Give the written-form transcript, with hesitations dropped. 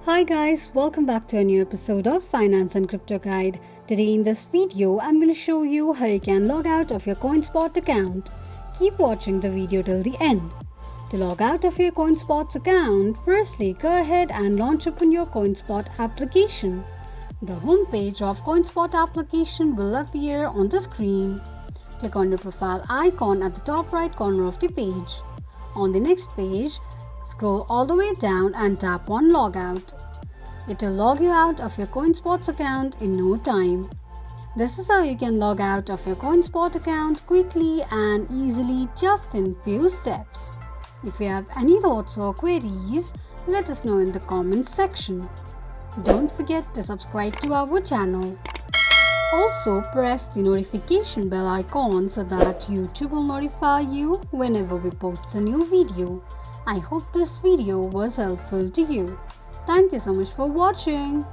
Hi guys, welcome back to a new episode of Finance and Crypto Guide. Today in this video, I'm going to show you how you can log out of your Coinspot account. Keep watching the video till the end. To log out of your Coinspot account, firstly go ahead and launch open your Coinspot application. The homepage of Coinspot application will appear on the screen. Click on your profile icon at the top right corner of the page. On the next page, scroll all the way down and tap on Logout. It will log you out of your Coinspot account in no time. This is how you can log out of your Coinspot account quickly and easily just in few steps. If you have any thoughts or queries, let us know in the comments section. Don't forget to subscribe to our channel. Also press the notification bell icon so that YouTube will notify you whenever we post a new video. I hope this video was helpful to you. Thank you so much for watching.